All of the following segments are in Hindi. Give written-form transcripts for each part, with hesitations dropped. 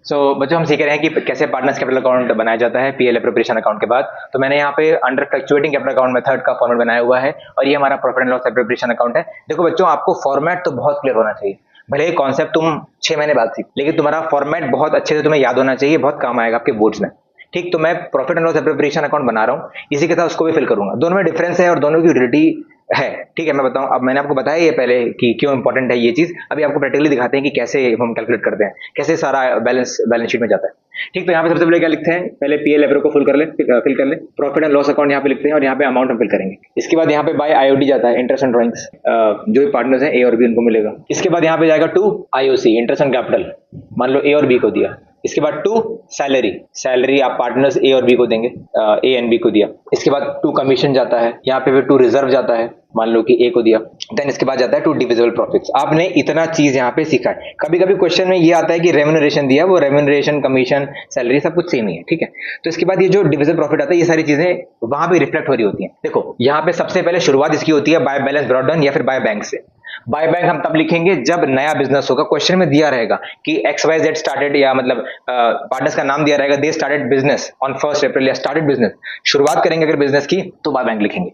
बच्चों हम सीख रहे हैं कि कैसे पार्टनर्स कैपिटल अकाउंट बनाया जाता है पीएल एप्रोप्रिएशन अकाउंट के बाद। तो मैंने यहाँ पे under fluctuating capital account method का फॉर्मेट बनाया हुआ है और ये हमारा profit and loss appropriation account है। देखो बच्चों, आपको फॉर्मेट तो बहुत क्लियर होना चाहिए। भले ही कॉन्सेप्ट तुम 6 महीने बाद सीख, लेकिन तुम्हारा फॉर्मेट बहुत अच्छे से तुम्हें याद होना चाहिए, बहुत काम आएगा आपके बोर्ड्स में। ठीक, तो मैं profit and loss appropriation account बना रहा हूँ, इसी के साथ उसको भी फिल करूंगा। दोनों में डिफरेंस है और दोनों की यूटिलिटी है। ठीक है, मैं बताऊं। अब मैंने आपको बताया ये पहले कि क्यों इंपॉर्टेंट है ये चीज। अभी आपको प्रैक्टिकली दिखाते हैं कि कैसे हम कैलकुलेट करते हैं, कैसे सारा बैलेंस शीट में जाता है। ठीक, तो यहाँ पे सबसे पहले क्या लिखते हैं, पहले पीएल एप्रो को फिल कर ले। प्रॉफिट एंड लॉस अकाउंट यहाँ पे लिखते हैं और यहाँ पे अमाउंट हम फिल करेंगे। इसके बाद यहाँ पे बाय आईओडी जाता है, इंटरेस्ट एंड ड्रॉइंग्स। जो भी पार्टनर्स हैं ए और बी उनको मिलेगा। इसके बाद यहाँ पे जाएगा to IOC, interest and capital. मान लो ए और बी को दिया। इसके बाद टू सैलरी आप पार्टनर्स ए और बी को देंगे, ए एंड बी को दिया। इसके बाद टू कमीशन जाता है, यहाँ पे फिर टू रिजर्व जाता है, मान लो कि ए को दिया। देन इसके बाद जाता है टू डिविजिबल प्रॉफिट्स। आपने इतना चीज यहाँ पे सीखा है। कभी कभी क्वेश्चन में ये आता है कि रेम्यूनरेशन दिया, वो रेम्यूनरेशन, कमीशन, सैलरी सब कुछ सेम ही है। ठीक है, तो इसके बाद ये जो डिविजिबल प्रॉफिट आता है, ये सारी चीजें वहां पे रिफ्लेक्ट हो रही होती हैं। देखो यहाँ पे सबसे पहले शुरुआत इसकी होती है बाय बैलेंस ब्रॉट डाउन या फिर बाय बैंक से। बाय बैंक हम तब लिखेंगे जब नया बिजनेस होगा। क्वेश्चन में दिया रहेगा कि XYZ स्टार्टेड, या मतलब पार्टनर्स का नाम दिया रहेगा, दे स्टार्टेड बिजनेस ऑन 1 अप्रैल, या स्टार्टेड बिजनेस, शुरुआत करेंगे अगर बिजनेस की तो बाय बैंक लिखेंगे।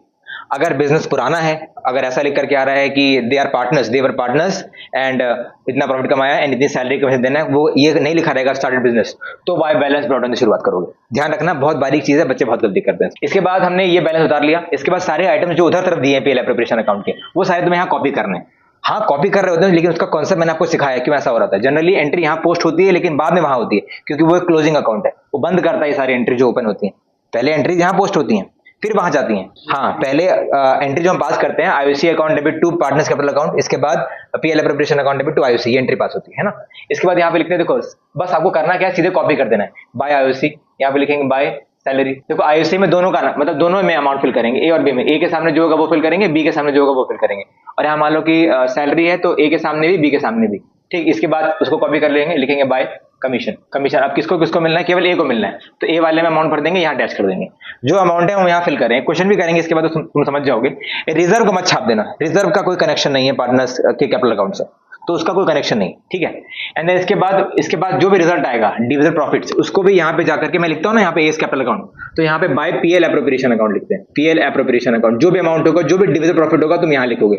अगर बिजनेस पुराना है, अगर ऐसा लिख करके आ रहा है कि दे वर पार्टनर्स एंड इतना प्रॉफिट कमाया एंड इतनी सैलरी कमीशन देना है, वो ये नहीं लिखा रहेगा स्टार्टेड बिजनेस, तो बाय बैलेंस ब्रॉट डाउन से शुरुआत करोगे। ध्यान रखना, बहुत बारीक चीज है, बच्चे बहुत गलती करते हैं। इसके बाद हमने ये बैलेंस उतार लिया। इसके बाद सारे आइटम जो उधर तरफ दिए हैं पीएल एप्रोप्रिएशन अकाउंट के, वो सारे तुम्हें यहाँ कॉपी करने हैं। हाँ, कॉपी कर रहे होते हैं, लेकिन उसका कॉन्सेप्ट मैंने आपको सिखाया क्यों ऐसा हो रहा था। जनरली एंट्री यहाँ पोस्ट होती है, लेकिन बाद में वहां होती है, क्योंकि वो एक क्लोजिंग अकाउंट है, वो बंद करता है ये सारी एंट्री जो ओपन होती है। पहले एंट्री यहाँ पोस्ट होती है, फिर वहां जाती हैं। हाँ, पहले एंट्री जो हम पास करते हैं, IOC account debit to partners capital account, इसके बाद PL appropriation account debit to IOC, ये एंट्री पास होती है ना। इसके बाद यहाँ पे लिखते हैं, देखो बस आपको करना क्या है, सीधे कॉपी कर देना है। बाय आईओसी, यहाँ पे लिखेंगे बाय सैलरी। देखो आईओसी में दोनों का मतलब दोनों में अमाउंट फिल करेंगे, ए और बी में। ए के सामने जो होगा वो फिल करेंगे, बी के सामने जो होगा वो फिल करेंगे। और यहाँ मान लो कि सैलरी है तो ए के सामने भी, बी के सामने भी। ठीक, इसके बाद उसको कॉपी कर लेंगे, लिखेंगे बाय कमीशन। अब किसको किसको मिलना है, केवल ए को मिलना है, तो ए वाले में अमाउंट भर देंगे, यहाँ डैश कर देंगे। जो अमाउंट है वो यहाँ फिल करेंगे, क्वेश्चन भी करेंगे इसके बाद, तो तुम समझ जाओगे। रिजर्व को मत छाप देना, रिजर्व का कोई कनेक्शन नहीं है पार्टनर्स के कैपिटल अकाउंट से, तो उसका कोई कनेक्शन नहीं। ठीक है, एंड देन इसके बाद जो भी रिजल्ट आएगा डिविजिबल प्रॉफिट्स, उसको भी यहाँ पे जाकर के मैं लिखता हूँ ना, यहाँ पे एस कैपिटल अकाउंट, तो यहाँ पे बाय पीएल एप्रोप्रिएशन अकाउंट लिखते हैं। पीएल एप्रोप्रिएशन अकाउंट, जो भी अमाउंट होगा, जो भी डिविजिबल प्रॉफिट होगा, तुम यहाँ लिखोगे।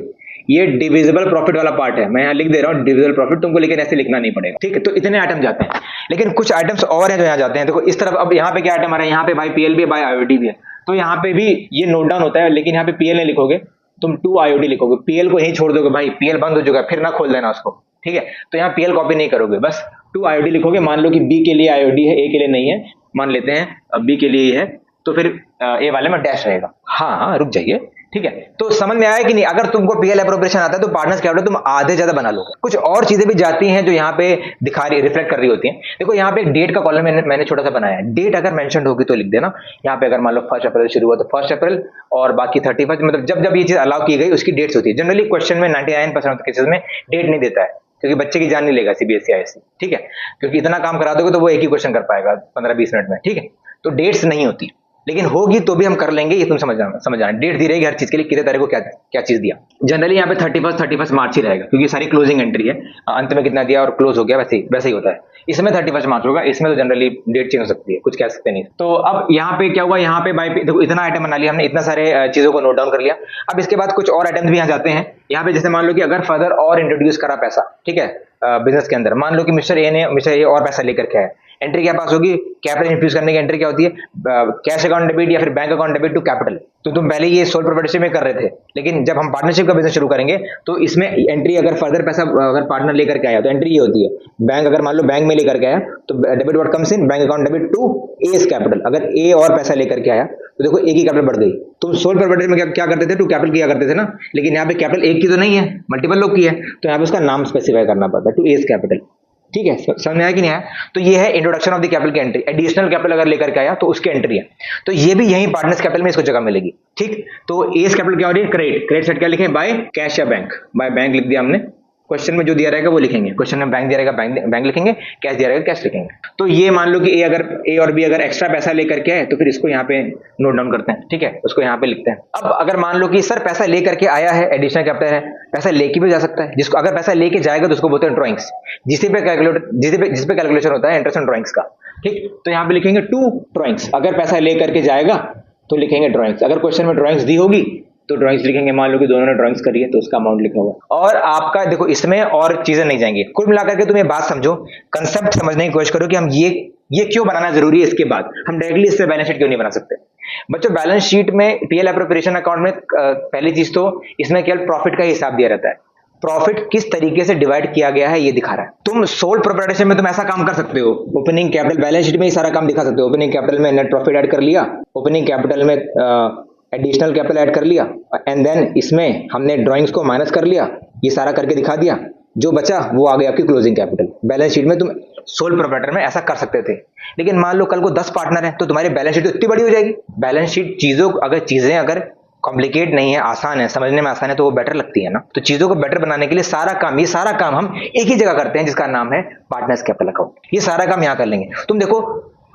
ये डिविजिबल प्रॉफिट वाला पार्ट है, मैं यहाँ लिख दे रहा हूँ डिविजिबल प्रॉफिट तुमको, लेकिन ऐसे लिखना नहीं पड़ेगा। ठीक है, तो इतने आइटम जाते हैं, लेकिन कुछ आइटम्स और हैं जो यहाँ जाते हैं। देखो इस तरफ, अब यहाँ पे क्या आइटम आ रहा है, यहाँ पे बाय पीएल भी, बाय आईओडी भी है, तो यहाँ पे भी ये नोट डाउन होता है, लेकिन यहाँ पे पीएल नहीं लिखोगे, तुम टू आईओडी लिखोगे। पीएल को यही छोड़ दोगे, भाई पीएल बंद हो चुका है, फिर ना खोल देना उसको। ठीक है, तो यहाँ पीएल कॉपी नहीं करोगे, बस टू आईओडी लिखोगे। मान लो कि बी के लिए आईओडी है, ए के लिए नहीं है, मान लेते हैं बी के लिए ही है, तो फिर ए वाले में डैश रहेगा। हाँ, रुक जाइए। ठीक है, तो समझ में आया कि नहीं। अगर तुमको पीएल एप्रोप्रिएशन आता है तो पार्टनर्स कैपिटल तुम आधे ज्यादा बना लो। कुछ और चीजें भी जाती हैं जो यहाँ पे दिखा रही, रिफ्लेक्ट कर रही होती हैं। देखो यहाँ पे एक डेट का कॉलम मैंने छोटा सा बनाया है। डेट अगर मेंशन होगी तो लिख देना। यहाँ पे अगर मान लो 1 अप्रैल शुरू हुआ तो 1 अप्रैल, और बाकी 31, मतलब जब जब ये चीज अलाउ की गई उसकी डेट्स होती है। जनरली क्वेश्चन में 99% केसेस में डेट नहीं देता है, क्योंकि बच्चे की जान नहीं लेगा सीबीएसई आईएससी। ठीक है, क्योंकि इतना काम करा दोगे तो वो एक ही क्वेश्चन कर पाएगा 15-20 मिनट में। ठीक है, तो डेट्स नहीं होती, लेकिन होगी तो भी हम कर लेंगे, ये तुम समझ जाना। डेट दी रहेगी हर चीज के लिए, कितने तारीख को क्या चीज दिया। जनरली यहाँ पे 31 मार्च ही रहेगा, क्योंकि सारी क्लोजिंग एंट्री है। अंत में कितना दिया और क्लोज हो गया, वैसे ही होता है। इसमें 31 मार्च होगा, इसमें तो जनरली डेट चेंज हो सकती है, कुछ कह सकते नहीं। तो अब यहाँ पे क्या हुआ, यहाँ पे बाय, देखो इतना आइटम बना लिया हमने, इतना सारे चीजों को नोट डाउन कर लिया। अब इसके बाद कुछ और आइटम भी यहाँ जाते हैं। यहाँ पे जैसे मान लो कि अगर फर्दर और इंट्रोड्यूस करा पैसा, ठीक है, बिजनेस के अंदर, मान लो कि मिस्टर ए और पैसा लेकर के आया, एंट्री क्या पास होगी, कैपिटल इंफ्यूज करने की एंट्री क्या होती है, कैश अकाउंट डेबिट या फिर bank account debit to capital. तो तुम पहले ये सोल प्रोप्राइटरशिप में कर रहे थे, लेकिन जब हम पार्टनरशिप का बिजनेस शुरू करेंगे तो इसमें एंट्री, अगर फर्दर पैसा अगर पार्टनर लेकर के आया तो एंट्री ये होती है। बैंक, अगर मान लो बैंक में लेकर के आया तो debit what comes in bank account debit to A's capital. अगर ए और पैसा लेकर के आया तो देखो ए की कैपिटल बढ़ गई। तुम सोल प्रोप्राइटर में क्या करते थे, टू कैपिटल किया करते थे ना, लेकिन यहाँ पे कैपिटल एक की तो नहीं है, मल्टीपल लोग की है, तो यहाँ पे उसका नाम स्पेसिफाई करना पड़ता है, टू एस कैपिटल। ठीक है, समझ में आया कि नहीं आया। तो ये है इंट्रोडक्शन ऑफ द कैपिटल की एंट्री। एडिशनल कैपिटल अगर लेकर के आया तो उसकी एंट्री है, तो ये भी यही पार्टनर्स कैपिटल में इसको जगह मिलेगी। ठीक, तो एस कैपिटल क्या हो रही है, क्रेडिट साइड क्या लिखे, बाय कैश या बैंक, बाय बैंक लिख दिया हमने। क्वेश्चन में जो दिया रहेगा वो लिखेंगे, क्वेश्चन में बैंक दिया रहेगा बैंक लिखेंगे, कैश दिया रहेगा कैश लिखेंगे। तो ये मान लो कि ए और बी अगर एक्स्ट्रा पैसा लेकर के आए तो फिर इसको यहाँ पे नोट डाउन करते हैं, ठीक है, उसको यहाँ पे लिखते हैं। अब अगर मान लो कि सर पैसा लेकर के आया है, एडिशनल कैपिटल है, पैसा लेके भी जा सकता है, जिसको अगर पैसा लेके जाएगा तो उसको बोलते हैं ड्रॉइंग्स, जिस पे कैलकुलेशन होता है इंटरेस्ट ऑन ड्रॉइंग्स का, ठीक। तो यहाँ पे लिखेंगे टू ड्रॉइंग्स, अगर पैसा लेकर के जाएगा तो लिखेंगे ड्रॉइंग्स, अगर क्वेश्चन में ड्रॉइंग्स दी होगी तो ड्राइंग्स लिखेंगे। मान लो कि दोनों ने ड्राइंग्स करी है तो उसका अमाउंट लिखा हुआ। और आपका देखो इसमें और चीजें नहीं जाएंगी, कुल मिलाकर के तुम ये बात समझो, कंसेप्ट समझने की कोशिश करो कि हम ये क्यों बनाना जरूरी है, इसके बाद हम डायरेक्टली इससे बैलेंस शीट क्यों नहीं बना सकते। बच्चों बैलेंस शीट में पीएल एप्रोप्रिएशन अकाउंट में पहली चीज तो इसमें केवल प्रॉफिट का हिसाब दिया रहता है, प्रॉफिट किस तरीके से डिवाइड किया गया है ये दिखा रहा है। तुम सोल प्रोप्राइटरशिप में तुम ऐसा काम कर सकते हो, ओपनिंग कैपिटल बैलेंस शीट में ही सारा काम दिखा सकते हो, ओपनिंग कैपिटल में नेट प्रॉफिट ऐड कर लिया, ओपनिंग कैपिटल में एडिशनल कैपिटल ऐड कर लिया, एंड देन इसमें हमने ड्राइंग्स को माइनस कर लिया, ये सारा करके दिखा दिया, जो बचा वो आ गया आपकी क्लोजिंग कैपिटल। बैलेंस शीट में तुम सोल प्रोप्राइटर में ऐसा कर सकते थे, लेकिन मान लो कल को 10 पार्टनर हैं तो तुम्हारी बैलेंस शीट तो इतनी बड़ी हो जाएगी। बैलेंस शीट चीजें अगर कॉम्प्लिकेट नहीं है, आसान है, समझने में आसान है, तो वो बेटर लगती है ना। तो चीजों को बेटर बनाने के लिए ये सारा काम हम एक ही जगह करते हैं जिसका नाम है पार्टनर्स कैपिटल अकाउंट। ये सारा काम यहाँ कर लेंगे। तुम देखो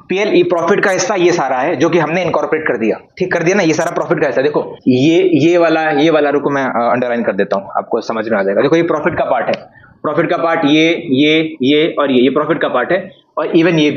पीएल प्रॉफिट का हिस्सा ये सारा है जो कि हमने इनकॉर्पोरेट कर दिया, ठीक कर दिया ना, ये सारा प्रॉफिट का हिस्सा। देखो ये वाला रुको मैं अंडरलाइन कर देता हूं, आपको समझ में आ जाएगा। देखो ये प्रॉफिट का पार्ट है, प्रॉफिट का पार्ट ये और ये प्रॉफिट का पार्ट है, और इवन ये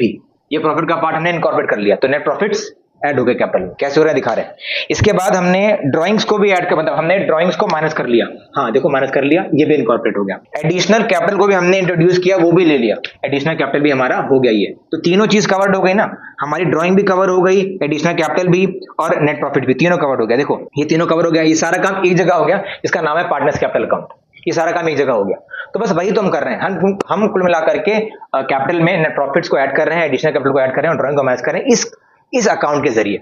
प्रॉफिट का पार्ट हमने इनकॉर्पोरेट कर लिया, तो नेट प्रॉफिट्स ऐड हो गए कैपिटल में। कैसे हो रहा है दिखा रहे हैं। इसके बाद हमने ड्राइंग्स को भी ऐड कर, मतलब हमने ड्राइंग्स को माइनस कर लिया, हाँ देखो माइनस कर लिया, ये भी इनकॉर्पोरेट हो गया। एडिशनल कैपिटल को भी हमने इंट्रोड्यूस किया, वो भी ले लिया, एडिशनल कैपिटल भी हमारा हो गया। ये तो तीनों चीज कवर्ड हो गई ना, हमारी ड्राइंग भी कवर हो गई, एडिशनल कैपिटल भी और नेट प्रॉफिट भी, तीनों कवर्ड हो गया। देखो ये तीनों कवर हो गया, ये सारा काम एक जगह हो गया, इसका नाम है पार्टनर्स कैपिटल अकाउंट। ये सारा काम एक जगह हो गया। तो बस वही तो हम कर रहे हैं, हम कुल मिलाकर के कैपिटल में नेट प्रॉफिट्स को ऐड कर रहे हैं, एडिशनल कैपिटल को ऐड कर रहे हैं और ड्राइंग को माइनस कर रहे हैं इस अकाउंट के जरिए।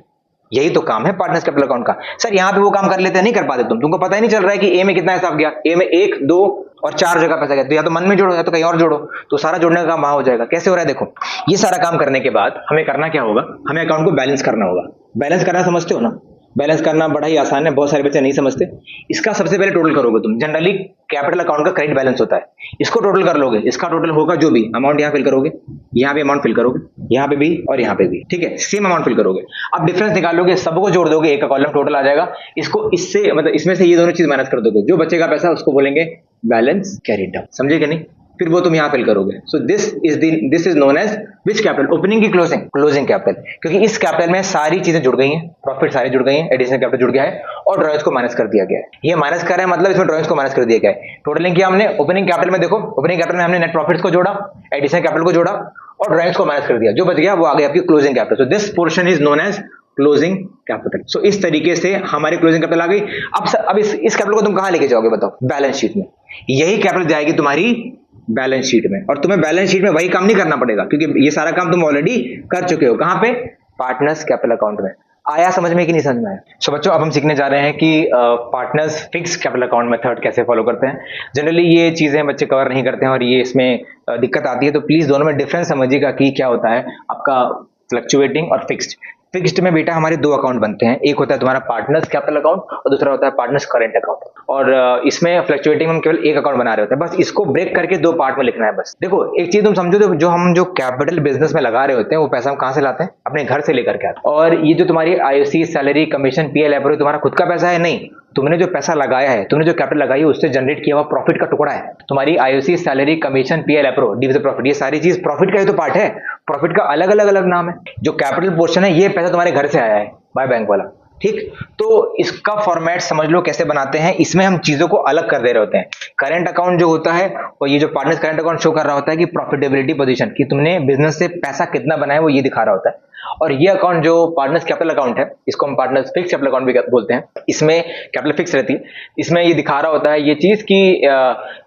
यही तो काम है पार्टनर्स कैपिटल अकाउंट का। सर यहाँ पे वो काम कर लेते हैं, नहीं कर पाते तुमको पता ही नहीं चल रहा है कि ए में कितना हिसाब गया, ए में 1 2 और 4 जगह पैसा गया, तो या तो मन में जोड़ो या तो कहीं और जोड़ो, तो सारा जोड़ने का काम वहां हो जाएगा। कैसे हो रहा है देखो, ये सारा काम करने के बाद हमें करना क्या होगा, हमें अकाउंट को बैलेंस करना होगा। बैलेंस करना समझते हो ना, बैलेंस करना बड़ा ही आसान है, बहुत सारे बच्चे नहीं समझते। इसका सबसे पहले टोटल करोगे तुम, जनरली कैपिटल अकाउंट का क्रेडिट बैलेंस होता है, इसको टोटल कर लोगे, इसका टोटल होगा जो भी अमाउंट यहाँ फिल करोगे, यहाँ पे अमाउंट फिल करोगे, यहाँ पे भी और यहाँ पे भी, ठीक है, सेम अमाउंट फिल करोगे। अब डिफरेंस निकालोगे, सबको जोड़ दोगे, एक कॉलम टोटल आ जाएगा, इसको इससे मतलब इसमें से ये दोनों चीज माइनस कर दोगे, जो बचेगा पैसा उसको बोलेंगे बैलेंस कैरिड डाउन, समझे कि नहीं। फिर वो तुम यहाँ फिल करोगे। So this is known as which capital, opening की क्लोजिंग कैपिटल, क्योंकि इस कैपिटल में सारी चीजें जुड़ गई हैं, प्रॉफिट सारी जुड़ गई हैं, एडिशनल कैपिटल जुड़ गया है और ड्राइंग्स को माइनस कर दिया गया है। ये माइनस कर रहे हैं मतलब इसमें ड्राइंग्स को माइनस कर दिया गया है। टोटलिंग किया हमने ओपनिंग कैपिटल में, देखो ओपनिंग कैपिटल में हमने नेट प्रॉफिट्स को जोड़ा, एडिशनल कैपिटल को जोड़ा और ड्राइंग्स को माइनस कर दिया, जो बच गया वो आ गया आपकी closing capital. So this portion is known as closing capital. So इस तरीके से हमारी क्लोजिंग कैपिटल आ गई। अब इस कैपिटल को तुम कहां लेके जाओगे बताओ, बैलेंस शीट में। यही कैपिटल जाएगी तुम्हारी बैलेंस शीट में, और तुम्हें बैलेंस शीट में वही काम नहीं करना पड़ेगा क्योंकि ये सारा काम तुम ऑलरेडी कर चुके हो। कहां पे, पार्टनर्स कैपिटल अकाउंट में। आया समझ में कि नहीं समझ में आया। सो बच्चों अब हम सीखने जा रहे हैं कि partners fix capital account method कैसे फॉलो करते हैं। जनरली ये चीजें बच्चे कवर नहीं करते हैं और ये इसमें दिक्कत आती है, तो प्लीज दोनों में डिफरेंस समझिएगा कि क्या होता है आपका फ्लक्चुएटिंग और फिक्स्ड। फिक्स्ड में बेटा हमारे 2 अकाउंट बनते हैं, एक होता है तुम्हारा पार्टनर्स कैपिटल अकाउंट और दूसरा होता है पार्टनर्स करेंट अकाउंट। और इसमें फ्लक्चुएटिंग में हम केवल एक अकाउंट बना रहे होते हैं, बस इसको ब्रेक करके 2 पार्ट में लिखना है बस। देखो एक चीज तुम समझो, जो हम जो कैपिटल बिजनेस में लगा रहे होते हैं वो पैसा हम कहां से लाते हैं, अपने घर से लेकर के आते हैं। और ये जो तुम्हारी IOC, salary, commission, PL appro तुम्हारा खुद का पैसा है नहीं, तुमने जो पैसा लगाया है, तुमने जो कैपिटल लगाई है उससे जनरेट किया हुआ प्रॉफिट का टुकड़ा है। तुम्हारी IOC, salary, commission, PL appro, division profit, ये सारी चीज प्रॉफिट का ही तो पार्ट है। प्रॉफिट का अलग अलग नाम है। जो कैपिटल पोर्शन है ये पैसा तुम्हारे घर से आया है बाय बैंक वाला, ठीक। तो इसका फॉर्मेट समझ लो कैसे बनाते हैं। इसमें हम चीजों को अलग कर दे रहे होते हैं। करेंट अकाउंट जो होता है और ये जो पार्टनर्स करेंट अकाउंट शो कर रहा होता है कि प्रॉफिटेबिलिटी पोजीशन, कि तुमने बिजनेस से पैसा कितना बनाया वो ये दिखा रहा होता है। और ये अकाउंट जो पार्टनर्स कैपिटल अकाउंट है, इसको हम पार्टनर्स फिक्स कैपिटल अकाउंट भी बोलते हैं। इसमें कैपिटल फिक्स रहती है। इसमें ये दिखा रहा होता है ये चीज कि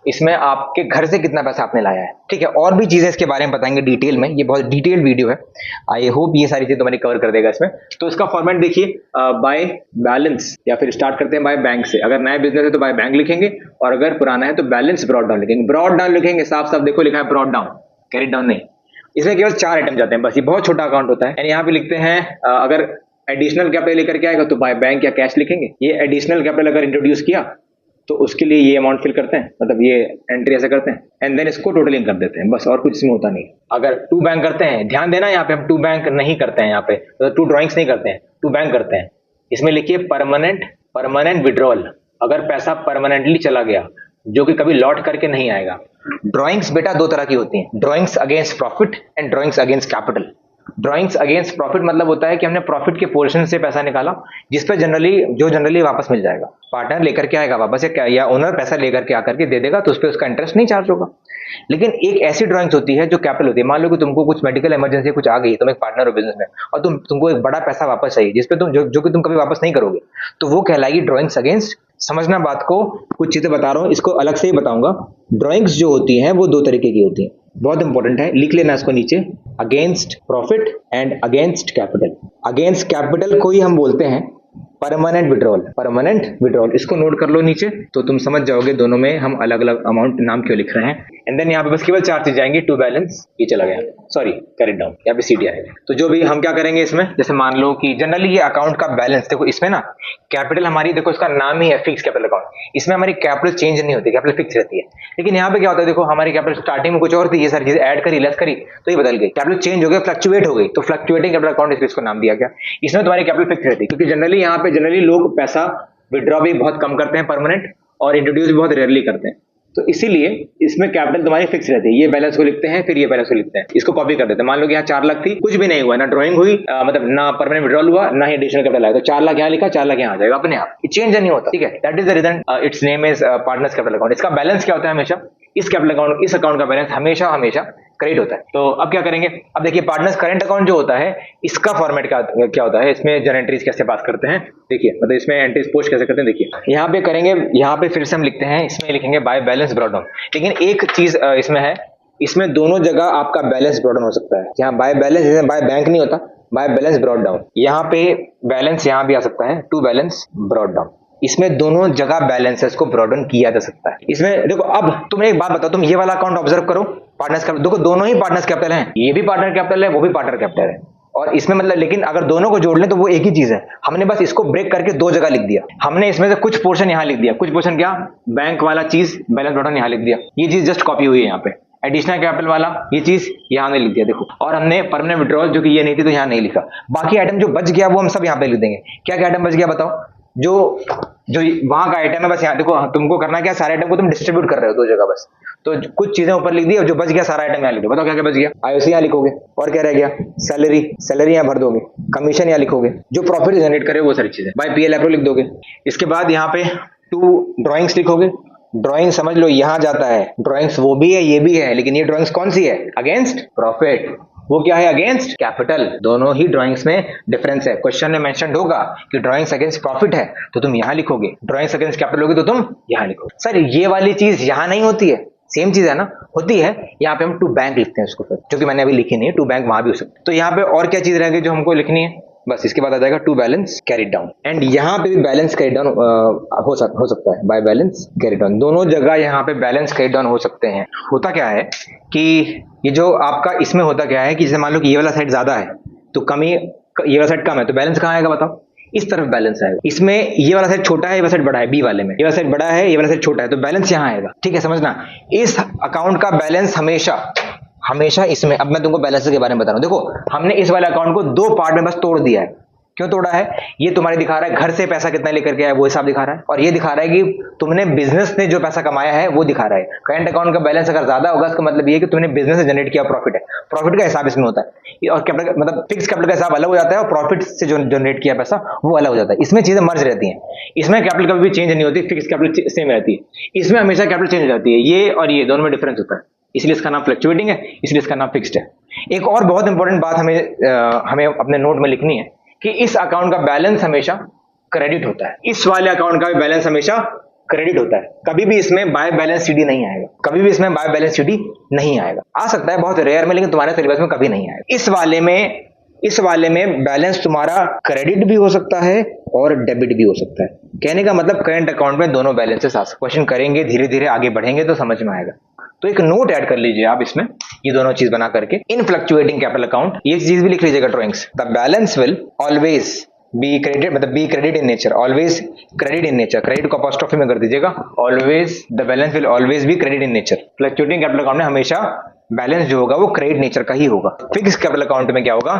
इसमें आपके घर से कितना पैसा आपने लाया है, ठीक है। और भी चीजें इसके बारे में बताएंगे डिटेल में, ये बहुत डिटेल्ड वीडियो है। आई होप ये सारी चीज तुम्हारी कवर कर देगा इसमें। तो इसका फॉर्मेट देखिए, बाय बैलेंस, या फिर स्टार्ट करते हैं बाय बैंक से। अगर नया बिजनेस है तो बाय बैंक लिखेंगे, और अगर पुराना है तो बैलेंस ब्रॉड डाउन लिखेंगे। ब्रॉड डाउन लिखेंगे, साफ साफ देखो लिखा है ब्रॉड डाउन, कैरी डाउन नहीं। इसमें केवल 4 आइटम जाते हैं बस, ये बहुत छोटा अकाउंट होता है। यानी यहाँ पे लिखते हैं अगर एडिशनल कैपिटल लेकर के आएगा तो बाय बैंक या कैश लिखेंगे। ये एडिशनल कैपिटल अगर इंट्रोड्यूस किया तो उसके लिए ये अमाउंट फिल करते हैं, मतलब ये एंट्री ऐसे करते हैं एंड देन इसको टोटलिंग कर देते हैं, बस और कुछ इसमें होता नहीं। अगर टू बैंक करते हैं, ध्यान देना यहाँ पे हम टू बैंक नहीं करते हैं, यहाँ पे तो टू ड्राइंग्स नहीं करते हैं, टू बैंक करते हैं। इसमें लिखिए परमानेंट विड्रॉल, अगर पैसा परमानेंटली चला गया जो कि कभी लौट करके नहीं आएगा। ड्राइंग्स बेटा दो तरह की होती हैं, drawings against profit and drawings against capital. Drawings against profit मतलब होता है कि हमने प्रॉफिट के पोर्शन से पैसा निकाला जिस पे जनरली वापस मिल जाएगा, पार्टनर लेकर के आएगा वापस या ओनर पैसा लेकर के आकर के दे देगा तो उस पर उसका इंटरेस्ट नहीं चार्ज होगा। लेकिन एक ऐसी ड्राइंग्स होती है जो कैपिटल होती है, मान लो कि तुमको कुछ मेडिकल इमरजेंसी कुछ आ गई, तुम एक पार्टनर हो बिजनेस में और तुमको एक बड़ा पैसा वापस चाहिए जिसपे तुम जो कि तुम कभी वापस नहीं करोगे, तो वो कहलाएगी ड्राइंग्स अगेंस्ट। समझना बात को, कुछ चीजें बता रहा हूं, इसको अलग से ही बताऊंगा। ड्राइंग्स जो होती हैं वो दो तरीके की होती हैं, बहुत इंपॉर्टेंट है, लिख लेना इसको नीचे, against profit and against capital. Against capital को ही हम बोलते हैं परमानेंट विड्रॉल, इसको नोट कर लो नीचे तो तुम समझ जाओगे दोनों में हम अलग अलग अमाउंट नाम क्यों लिख रहे हैं। एंड देन यहाँ पे बस केवल चार चीज आएंगी, टू बैलेंस, ये चला गया, सॉरी कैरी डाउन, यहाँ पे सीडी आएगा। तो जो भी हम क्या करेंगे इसमें, जैसे मान लो कि जनरली ये अकाउंट का बैलेंस, देखो इसमें ना कैपिटल हमारी, देखो इसका नाम ही है फिक्स कैपिटल अकाउंट, इसमें हमारी कैपिटल चेंज नहीं होती, कैपिटल फिक्स रहती है। लेकिन यहाँ पे क्या होता है, देखो हमारी कैपिटल स्टार्टिंग में कुछ और थी, ये सारी चीजें ऐड करी लेस करी तो ये बदल गई, कैपिटल चेंज हो गया, फ्लक्चुएट हो गई, तो फ्लक्चुएटिंग कैपिटल अकाउंट इसको नाम दिया गया। इसमें तुम्हारी कैपिटल फिक्स रहती है, क्योंकि जनरली यहाँ पे जनरली लोग पैसा विड्रॉ भी बहुत कम करते हैं परमानेंट, और इंट्रोड्यूस भी बहुत रेयरली करते हैं, तो इसीलिए इसमें कैपिटल तुम्हारी फिक्स रहती है। ये बैलेंस को लिखते हैं, फिर ये बैलेंस को लिखते हैं, इसको कॉपी कर देते हैं। मान लो कि यहाँ 4 लाख थी, कुछ भी नहीं हुआ, ना ड्राइंग हुई, मतलब ना परमानेंट विड्रॉल हुआ, ना ही एडिशनल कैपिटल आया, तो 4 लाख यहाँ लिखा, 4 लाख यहाँ आ जाएगा अपने आप, ये चेंज नहीं होता, ठीक है। That is the reason its name is partners capital account. इसका बैलेंस क्या होता है, हमेशा इस कैपिटल अकाउंट, इस अकाउंट का बैलेंस हमेशा क्रेडिट होता है। तो अब क्या करेंगे, अब देखिए पार्टनर्स करंट अकाउंट जो होता है इसका फॉर्मेट क्या होता है, इसमें जन एंट्रीज कैसे पास करते हैं, देखिए मतलब इसमें एंट्रीज पोस्ट कैसे करते हैं, देखिए यहाँ पे करेंगे, यहाँ पे फिर से हम लिखते हैं, इसमें लिखेंगे बाय बैलेंस ब्रॉट डाउन। लेकिन एक चीज इसमें है, इसमें दोनों जगह आपका बैलेंस ब्रॉट डाउन हो सकता है। यहाँ बाय बैलेंस, बाय बैंक नहीं होता, बाय बैलेंस ब्रॉट डाउन, यहाँ पे बैलेंस यहाँ भी आ सकता है, टू बैलेंस ब्रॉट डाउन, इसमें दोनों जगह बैलेंसेस को ब्रॉट डाउन किया जा सकता है। इसमें देखो, अब तुम्हें एक बात बताओ, तुम ये वाला अकाउंट ऑब्जर्व करो, पार्टनर्स कैपिटल, देखो दोनों ही पार्टनर्स कैपिटल हैं, ये भी पार्टनर कैपिटल है, वो भी पार्टनर कैपिटल है, और इसमें मतलब, लेकिन अगर दोनों को जोड़ लें तो वो एक ही चीज है। हमने बस इसको ब्रेक करके दो जगह लिख दिया, हमने इसमें से कुछ पोर्शन यहाँ लिख दिया, कुछ पोर्शन क्या, बैंक वाला चीज बैलेंस ब्रॉट डाउन यहाँ लिख दिया, ये चीज जस्ट कॉपी हुई है यहाँ पे। एडिशनल कैपिटल वाला ये चीज यहाँ ने लिख दिया, देखो, और हमने परमानेंट विड्रॉल जो कि ये नहीं थी तो यहाँ नहीं लिखा। बाकी आइटम जो बच गया वो हम सब यहाँ पे लिख देंगे। क्या क्या आइटम बच गया बताओ, जो वहां का आइटम है, बस यहाँ देखो, तुमको करना क्या, सारे आइटम को तुम डिस्ट्रीब्यूट कर रहे हो दो जगह बस, तो कुछ चीजें ऊपर लिख दी और जो बच गया सारा आइटम यहाँ लिख दो। बताओ क्या क्या बच गया, आईओसी यहाँ लिखोगे, और क्या रह गया, सैलरी यहाँ भर दोगे, कमीशन यहाँ लिखोगे, जो प्रॉफिट जनरेट करे वो सारी चीजें बाय पीएल एप्रो लिख दोगे। इसके बाद यहाँ पे टू ड्रॉइंग्स लिखोगे, ड्राइंग समझ लो यहाँ जाता है, ड्राइंग्स वो भी है ये भी है, लेकिन ये ड्राइंग्स कौन सी है, अगेंस्ट प्रॉफिट, वो क्या है, अगेंस्ट कैपिटल। दोनों ही ड्राइंग्स में डिफरेंस है। क्वेश्चन में मेंशन होगा कि ड्राइंग्स अगेंस्ट प्रॉफिट है तो तुम यहां लिखोगे, ड्राइंग्स अगेंस्ट कैपिटल होगी तो तुम यहां लिखोगे। सर ये वाली चीज यहां नहीं होती है, सेम चीज है ना, होती है। यहाँ पे हम टू बैंक लिखते हैं उसको, फिर जो कि मैंने अभी लिखी नहीं है, टू बैंक वहां भी हो सकता है। तो यहाँ पे और क्या चीज रहेगी जो हमको लिखनी है, बस इसके बाद आ जाएगा to balance carried down, and यहाँ पे भी बैलेंस कैरिड डाउन हो सकता है, बाय बैलेंस कैरिड डाउन, दोनों जगह यहाँ पे बैलेंस कैरिड डाउन हो सकते हैं। होता क्या है कि ये जो आपका इसमें होता क्या है कि जैसे मान लो कि ये वाला साइड ज्यादा है तो कमी, ये वाला साइड कम है, तो बैलेंस कहाँ आएगा बताओ, इस तरफ बैलेंस आएगा। इसमें ये वाला साइड छोटा है, ये वाला साइड बड़ा है, बी वाले में ये वाला साइड बड़ा है, ये वाला साइड छोटा है, तो बैलेंस यहाँ आएगा। ठीक है, समझना, इस अकाउंट का बैलेंस हमेशा इसमें, अब मैं तुमको बैलेंस के बारे में बता रहा हूं। देखो हमने इस वाले अकाउंट को दो पार्ट में बस तोड़ दिया है। क्यों तोड़ा है, ये तुम्हारे दिखा रहा है घर से पैसा कितना लेकर के आया वो हिसाब दिखा रहा है, और ये दिखा रहा है कि तुमने बिजनेस ने जो पैसा कमाया है वो दिखा रहा है। करंट अकाउंट का बैलेंस अगर ज्यादा होगा इसका मतलब ये है कि तुमने बिजनेस से जनरेट किया प्रॉफिट है, प्रॉफिट का हिसाब इसमें होता है, और कैपिटल मतलब फिक्स कैपिटल का हिसाब अलग हो जाता है और प्रॉफिट से जो जनरेट किया पैसा वो अलग हो जाता है। इसमें चीजें मर्ज रहती हैं, इसमें कैपिटल कभी भी चेंज नहीं होती, फिक्स कैपिटल सेम रहती है, इसमें हमेशा कैपिटल चेंज हो जाती है। ये और ये दोनों में डिफरेंस होता है, इसलिए इसका नाम फ्लक्चुएटिंग है, इसलिए इसका नाम फिक्स्ड है। एक और बहुत इंपॉर्टेंट बात हमें अपने नोट में लिखनी है कि इस अकाउंट का बैलेंस हमेशा क्रेडिट होता है, इस वाले अकाउंट का भी बैलेंस हमेशा क्रेडिट होता है। कभी भी इसमें बाय बैलेंस सीडी नहीं आएगा, कभी भी इसमें बाय बैलेंस सीडी नहीं आएगा। आ सकता है बहुत रेयर में, लेकिन तुम्हारे सिलेबस में कभी नहीं आएगा। इस वाले में बैलेंस तुम्हारा क्रेडिट भी हो सकता है और डेबिट भी हो सकता है। कहने का मतलब करंट अकाउंट में दोनों बैलेंसेस आ सकते। क्वेश्चन करेंगे, धीरे धीरे आगे बढ़ेंगे तो समझ में आएगा। तो एक नोट ऐड कर लीजिए आप इसमें, ये दोनों चीज बना करके, इन फ्लक्चुएटिंग कैपिटल अकाउंट, ये चीज भी लिख लीजिएगा drawings, the balance will always be credit मतलब be credit in nature, always credit in nature, credit को अपॉस्ट्रोफी में कर दीजिएगा, always the balance will always be credit in nature. Fluctuating capital account में हमेशा बैलेंस जो होगा वो क्रेडिट नेचर का ही होगा। फिक्स कैपिटल अकाउंट में क्या होगा,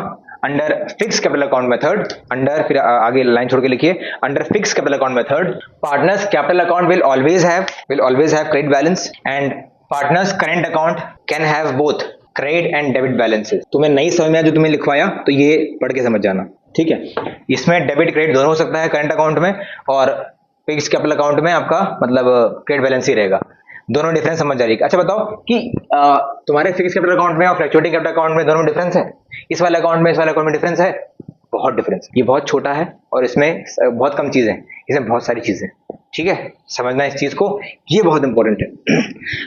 under fix capital account method, under फिर आगे लाइन छोड़ के लिखिए, under fix capital account method partners capital account will always have credit balance and partners current account can have both credit and debit balances. तुम्हें नहीं समझ में आया जो तुम्हें लिखवाया तो ये पढ़ के समझ जाना, ठीक है। इसमें डेबिट क्रेडिट दोनों हो सकता है करंट अकाउंट में, और फिक्स कैपिटल अकाउंट में आपका मतलब क्रेडिट बैलेंस ही रहेगा। दोनों डिफरेंस समझ जा रही है। अच्छा बताओ कि तुम्हारे फिक्स कैपिटल अकाउंट में और फ्लक्चुएटिंग कैपिटल अकाउंट में दोनों में डिफरेंस है? इस वाले अकाउंट में इस वाले अकाउंट में डिफरेंस है? बहुत डिफरेंस। ये बहुत छोटा है और इसमें बहुत कम चीजें हैं, इसमें बहुत सारी चीजें, ठीक है। समझना इस चीज को, ये बहुत इंपॉर्टेंट है।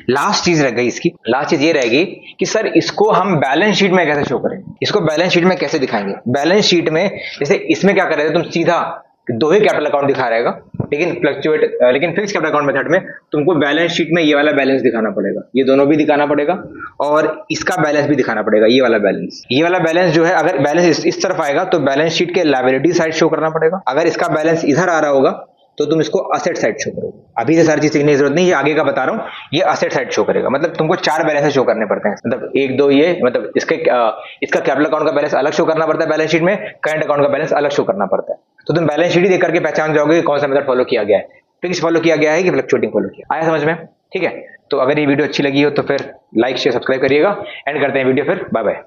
लास्ट चीज रह गई इसकी, लास्ट चीज ये रहेगी कि सर इसको हम बैलेंस शीट में कैसे शो करेंगे, इसको बैलेंस शीट में कैसे दिखाएंगे। बैलेंस शीट में जैसे इसमें क्या कर रहे थे तुम, सीधा दो ही कैपिटल अकाउंट दिखा रहेगा, लेकिन फिक्स कैपिटल अकाउंट मेथड में तुमको बैलेंस शीट में ये वाला बैलेंस दिखाना पड़ेगा, ये दोनों भी दिखाना पड़ेगा और इसका बैलेंस भी दिखाना पड़ेगा। ये वाला बैलेंस जो है, अगर बैलेंस इस तरफ आएगा तो बैलेंस शीट के लायबिलिटी साइड शो करना पड़ेगा, अगर इसका बैलेंस इधर आ रहा होगा तो तुम इसको असेट साइड शो करोगे। अभी से सारी चीज सीखने की जरूरत नहीं, ये आगे का बता रहा हूं। ये असेट साइड शो करेगा, मतलब तुमको 4 बैलेंस शो करने पड़ते हैं, मतलब 1 2 ये, मतलब इसका कैपिटल अकाउंट का बैलेंस अलग शो करना पड़ता है बैलेंस शीट में, करंट अकाउंट का बैलेंस अलग शो करना पड़ता है। तो तुम बैलेंस शीट ही देख करके पहचान जाओगे कि कौन सा मेथड फॉलो किया गया है, फिक्स फॉलो किया गया है कि फ्लक्चुएटिंग फॉलो किया। आया समझ में? ठीक है। तो अगर ये वीडियो अच्छी लगी हो तो फिर लाइक शेयर सब्सक्राइब करिएगा। एंड करते हैं वीडियो, फिर बाय बाय।